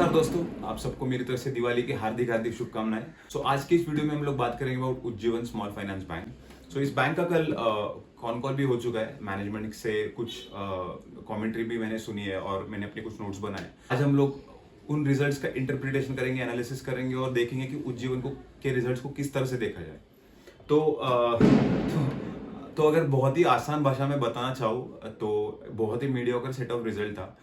नमस्कार दोस्तों, आप सबको मेरी तरफ से दिवाली की हार्दिक हार्दिक शुभकामनाएं। आज की इस वीडियो में हम लोग बात करेंगे about Ujjivan Small Finance bank. इस बैंक का कल कॉन कॉल भी हो चुका है। मैनेजमेंट से कुछ कमेंट्री भी मैंने सुनी है और मैंने अपने कुछ नोट्स बनाए। आज हम लोग उन रिजल्ट्स का इंटरप्रिटेशन करेंगे, एनालिसिस करेंगे और देखेंगे कि उज्जीवन के रिजल्ट्स को किस तरह से देखा जाए। तो अगर बहुत ही आसान भाषा में बताना चाहूँ तो बहुत ही मीडियोकर सेट ऑफ रिजल्ट था।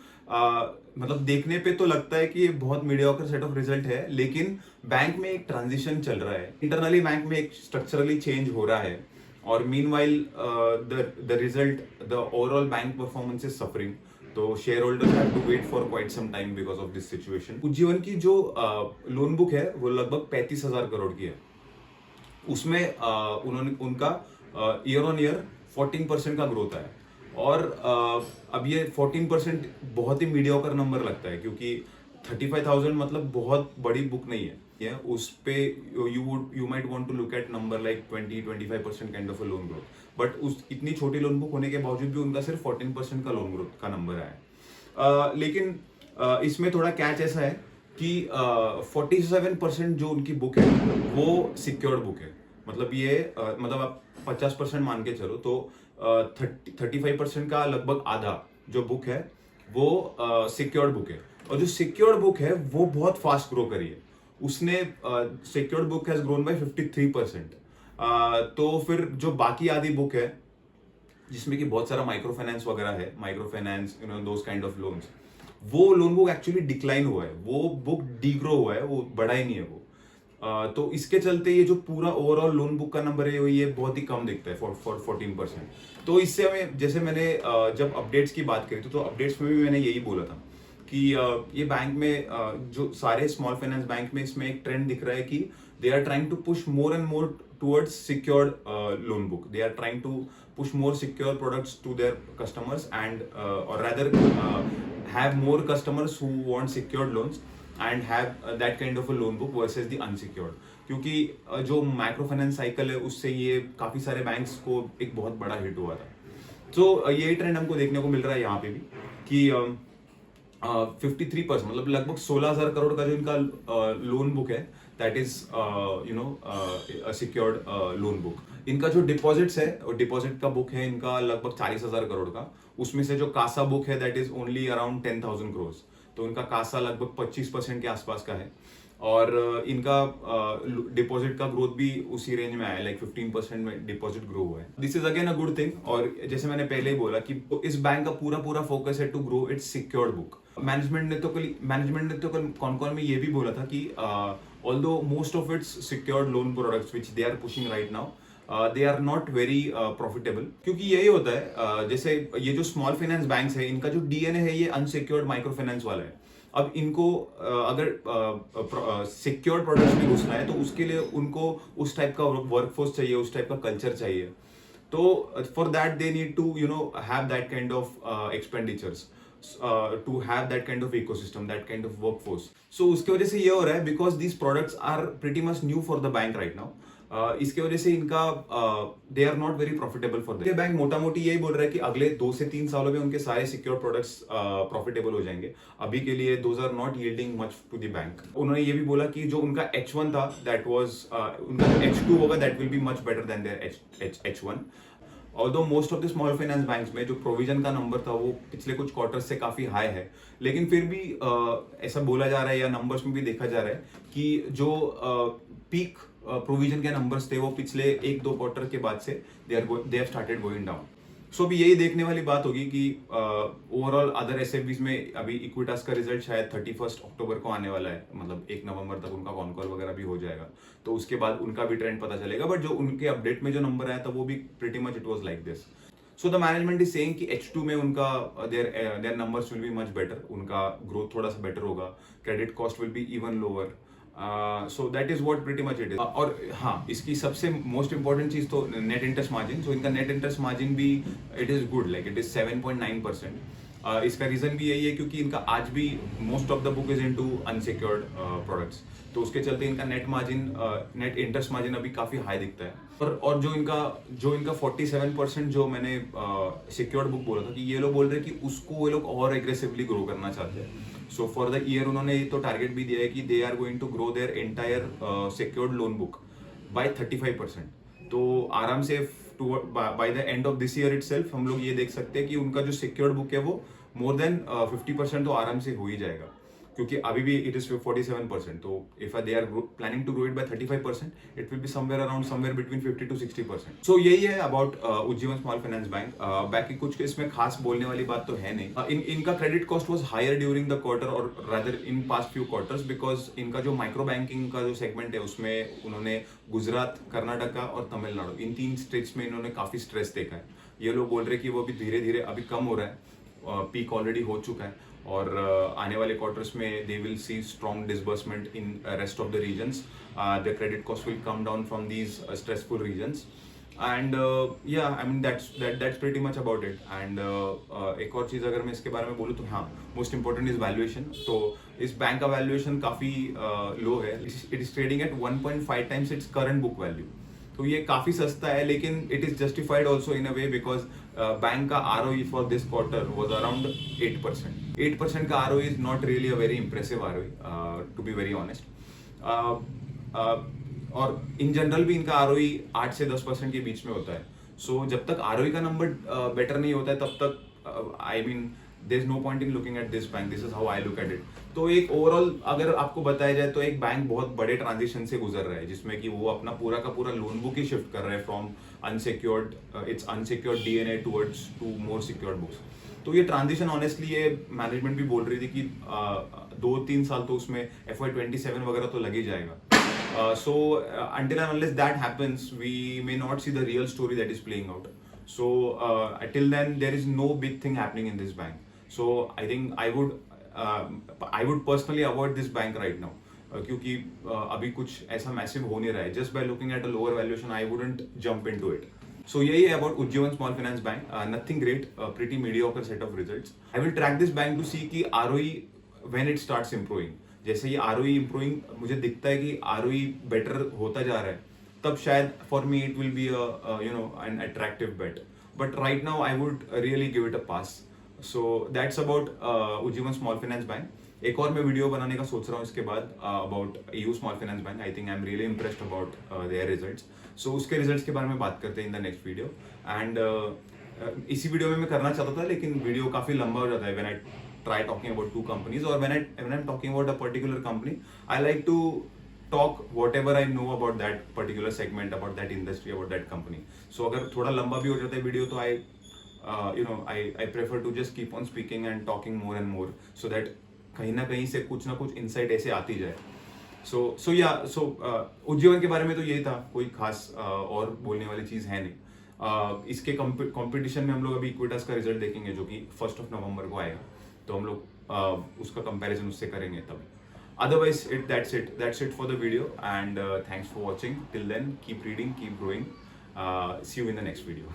मतलब देखने पे तो लगता है कि ये बहुत मीडियोकर सेट ऑफ रिजल्ट है, लेकिन बैंक में एक ट्रांजिशन चल रहा है। इंटरनली बैंक में एक स्ट्रक्चरली चेंज हो रहा है और meanwhile the result, the overall bank performance is suffering. तो share holders have to wait for quite some time because of this situation. Ujjivan की जो लोन बुक है वो लगभग 35,000 करोड़ की है। उसमें उनका ईयर ऑन ईयर 14% का ग्रोथ है। और अब ये 14% बहुत ही मीडियोकर नंबर लगता है, क्योंकि 35,000 मतलब बहुत बड़ी बुक नहीं है। उस पे you might want to look at number like 20-25% kind of a loan growth, but उस इतनी छोटी लोन बुक होने के बावजूद भी उनका सिर्फ 14% का लोन ग्रोथ का नंबर आया। लेकिन इसमें थोड़ा कैच ऐसा है कि 47% जो उनकी बुक है वो सिक्योर्ड बुक है। मतलब ये मतलब आप 50% मान के चलो तो 35% का लगभग आधा जो बुक है वो सिक्योर्ड बुक है। और जो सिक्योर्ड बुक है वो बहुत फास्ट ग्रो करी है। उसने secured book has grown by 53%। तो फिर जो बाकी आधी बुक है जिसमें कि बहुत सारा माइक्रो फाइनेंस वगैरह है, micro finance those kind of loans, वो लोन बुक एक्चुअली डिक्लाइन हुआ है, वो बुक डीग्रो हुआ है, वो बढ़ा ही नहीं है वो। तो इसके चलते ये जो पूरा ओवरऑल लोन बुक का नंबर है ये बहुत ही कम दिखता है फॉर 14%। तो इससे हमें, जैसे मैंने जब अपडेट्स की बात करी तो अपडेट्स में भी मैंने यही बोला था कि ये बैंक में जो सारे स्मॉल फाइनेंस बैंक में इसमें एक ट्रेंड दिख रहा है कि they are trying to push more and more towards secured loan book. They are trying to push more secure products to their customers and और rather have more customers who want secured loans and have that kind of a loan book versus the unsecured। क्योंकि जो micro finance cycle है उससे ये काफी सारे banks को एक बहुत बड़ा हिट हुआ था। तो यही ट्रेंड हमको देखने को मिल रहा है यहाँ पे भी कि 53% मतलब लगभग 16,000 करोड़ का जो इनका लोन बुक है that is secured loan book. इनका जो डिपॉजिट्स है और डिपॉजिट का बुक है इनका लगभग 40,000 करोड़ का। उसमें से जो कासा बुक है that is only around 10,000 crore. तो इनका कासा लगभग 25% के आसपास का है और इनका डिपॉजिट का ग्रोथ भी उसी रेंज में आया, लाइक 15% में डिपॉजिट ग्रो हुआ है। This is again a good thing. और जैसे मैंने पहले ही बोला कि इस बैंक का पूरा फोकस है to grow its secured book. Management ने तो कल कॉन कॉल में ये भी बोला था कि although most of its secured loan products which they are pushing right now they are not very profitable. क्योंकि यही होता है, जैसे ये जो स्मॉल फाइनेंस बैंक्स है इनका जो डीएनए है ये अनसिक्योर्ड माइक्रो फाइनेंस वाला है। अब इनको अगर सिक्योर्ड प्रोडक्ट्स में घुसना है तो उसके लिए उनको उस टाइप का वर्कफोर्स चाहिए, उस टाइप का कल्चर चाहिए। तो for that they need to have that kind of expenditures, to have that kind of ecosystem, that kind of workforce। So उसके वजह से ये हो रहा है because these products are pretty much new for the bank right now। इसके वजह से इनका they are not very profitable for them। ये बैंक मोटा मोटी यही बोल रहा है कि अगले 2 से 3 सालों में उनके सारे सिक्योर प्रोडक्ट्स प्रॉफिटेबल हो जाएंगे। अभी के लिए those are not yielding much to the bank। उन्होंने ये भी बोला कि जो उनका H1 था that was उनका H2 होगा that will be much better than their H1। Although most of the small finance banks में जो प्रोविजन का नंबर था वो पिछले कुछ क्वार्टर्स से काफी हाई है, लेकिन फिर भी ऐसा बोला जा रहा है या नंबर्स में भी देखा जा रहा है कि जो पीक प्रोविजन के नंबर्स थे वो पिछले 1-2 क्वार्टर के बाद से they have started going down. So अभी यही देखने वाली बात होगी कि ओवरऑल अदर एसएफबीज में अभी इक्विटास का रिजल्ट शायद 31 अक्टूबर को आने वाला है, मतलब 1 नवंबर तक उनका कॉन कॉल वगैरह भी हो जाएगा। तो उसके बाद उनका भी ट्रेंड पता चलेगा। बट जो उनके अपडेट में जो नंबर आया था वो भी pretty much it was like this. So the management is saying कि H2 में उनका their numbers will be much better, उनका ग्रोथ थोड़ा सा बेटर होगा, credit cost will be even lower. So that is what pretty much it is. और हाँ, इसकी सबसे मोस्ट इंपॉर्टेंट चीज तो नेट इंटरेस्ट मार्जिन। सो इनका नेट इंटरेस्ट मार्जिन भी it is good, like it is 7.9%। इसका रीजन भी यही है क्योंकि इनका आज भी most of the book is into unsecured products. तो उसके चलते इनका net margin, net interest margin अभी काफी हाई दिखता है। और जो इनका 47% जो मैंने सिक्योर्ड बुक बोला था कि ये लोग बोल रहे हैं कि उसको वो लोग और एग्रेसिवली ग्रो करना चाहते हैं। सो फॉर द ईयर उन्होंने तो टारगेट भी दिया है कि they are going to grow their entire secured loan book by 35%। तो आराम से by the end of this year itself हम लोग ये देख सकते हैं कि उनका जो सिक्योर्ड बुक है वो मोर देन 50% तो आराम से हो ही जाएगा, क्योंकि अभी भी इट इज 47%। तो if they are planning to grow it by 35%, it will be somewhere around somewhere between 50 to 60%। So यही है about Ujjivan Small Finance Bank. बाकी कुछ इसमें खास बोलने वाली बात तो है नहीं। इनका credit cost was higher during the quarter और rather in past few quarters, because इनका जो माइक्रो बैंकिंग का जो सेगमेंट है उसमें उन्होंने गुजरात, कर्नाटका और तमिलनाडु इन 3 स्टेट्स में इन्होंने काफी स्ट्रेस देखा है। ये लोग बोल रहे हैं कि वो अभी धीरे धीरे अभी कम हो रहा है, पीक ऑलरेडी हो चुका है और आने वाले क्वार्टर्स में they will see strong disbursement in rest of the regions. The credit cost will come down from these stressful regions and या I mean that's pretty much about it. And एक और चीज़ अगर मैं इसके बारे में बोलूँ तो हाँ, मोस्ट इंपॉर्टेंट इज वैल्यूएशन। तो इस बैंक का वैल्यूएशन काफ़ी लो है। It is trading at 1.5 times its current book value. तो ये काफी सस्ता है, लेकिन it is justified also in a way because bank का ROE for this quarter was around 8%। 8% का ROE is not really a very impressive ROE, to be very honest. और in general भी इनका ROE 8 से 10% के बीच में होता है। सो जब तक ROE का नंबर बेटर नहीं होता है तब तक I mean there is no point in looking at this bank. This is how I look at it. तो एक ओवरऑल अगर आपको बताया जाए तो एक बैंक बहुत बड़े ट्रांजिशन से गुजर रहा है, जिसमें कि वो अपना पूरा का पूरा लोन बुक ही शिफ्ट कर रहा है from unsecured it's unsecured DNA towards to more secured books. तो ये ट्रांजिशन ऑनेस्टली ये मैनेजमेंट भी बोल रही थी कि 2-3 साल तो उसमें FY27 वगैरह तो लग ही जाएगा। So until and unless that happens, we may not see the real story that is playing out. So till then, there is no big thing happening in this bank. So I think I would personally avoid this bank right now. क्योंकि अभी कुछ ऐसा massive हो नहीं रहा है। Just by looking at a lower valuation, I wouldn't jump into it. So यही है about Ujjivan Small Finance Bank. Nothing great, pretty mediocre set of results. I will track this bank to see कि ROE when it starts improving. जैसे ये ROE improving मुझे दिखता है कि ROE better होता जा रहा है, तब शायद for me it will be an attractive bet. But right now I would really give it a pass. So that's about Ujjivan Small Finance Bank. एक और मैं वीडियो बनाने का सोच रहा हूँ इसके बाद about EU Small Finance Bank. I think I am really impressed about their results. So उसके रिजल्ट्स के बारे में बात करते हैं in the next video. And इसी वीडियो में मैं करना चाहता था, लेकिन वीडियो काफी लंबा हो जाता है when I try talking about 2 companies और when I'm talking about a particular company, I like to talk whatever I know about that particular segment, about that industry, about that company. So अगर थोड़ा लंबा भी हो जाता है video तो I prefer to just keep on speaking and talking more and more so that कहीं ना कहीं से कुछ ना कुछ इंसाइट ऐसे आती जाए। सो उज्जीवन के बारे में तो ये था, कोई खास और बोलने वाली चीज़ है नहीं। इसके कंपटीशन में हम लोग अभी इक्विटास का रिजल्ट देखेंगे जो कि 1 नवंबर को आएगा, तो हम लोग उसका कंपैरिजन उससे करेंगे तब। Otherwise, that's it for the video, and thanks for watching. Till then, keep reading, keep growing. See you in the next video.